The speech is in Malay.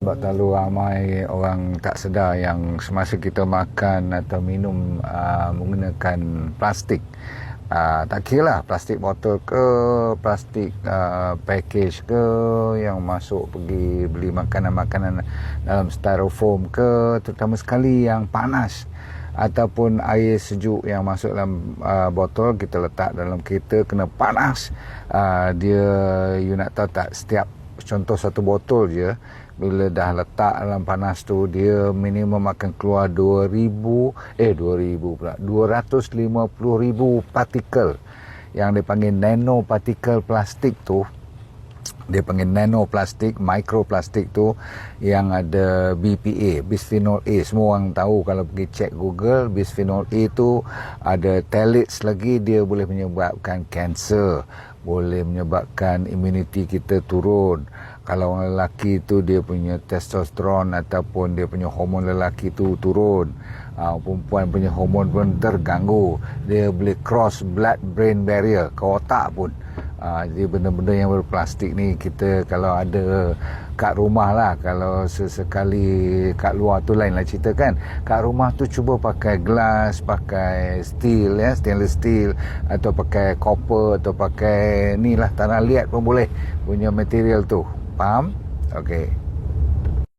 Sebab terlalu ramai orang tak sedar yang semasa kita makan atau minum menggunakan plastik. Tak kira lah plastik botol ke, plastik package ke, yang masuk pergi beli makanan-makanan dalam styrofoam ke, terutama sekali yang panas, ataupun air sejuk yang masuk dalam botol kita letak dalam kereta kena panas. Dia, you nak tahu tak, setiap contoh satu botol je, bila dah letak dalam panas tu, dia minimum akan keluar 250,000 partikel yang dipanggil nanopartikel plastik tu. Dia panggil nanoplastik, mikroplastik tu, yang ada BPA, bisphenol A. Semua orang tahu kalau pergi cek Google, bisphenol A tu ada phthalates lagi, dia boleh menyebabkan kanser, boleh menyebabkan imuniti kita turun. Kalau orang lelaki tu dia punya testosteron ataupun dia punya hormon lelaki tu turun. Perempuan punya hormon pun terganggu. Dia boleh cross blood brain barrier ke otak pun. Jadi benda-benda yang berplastik ni kita kalau ada kat rumah lah, kalau sesekali kat luar tu lain lah cerita kan. Kat rumah tu cuba pakai glass, pakai steel ya, stainless steel, atau pakai copper, atau pakai ni lah tanah liat pun boleh punya material tu. Faham? Okey.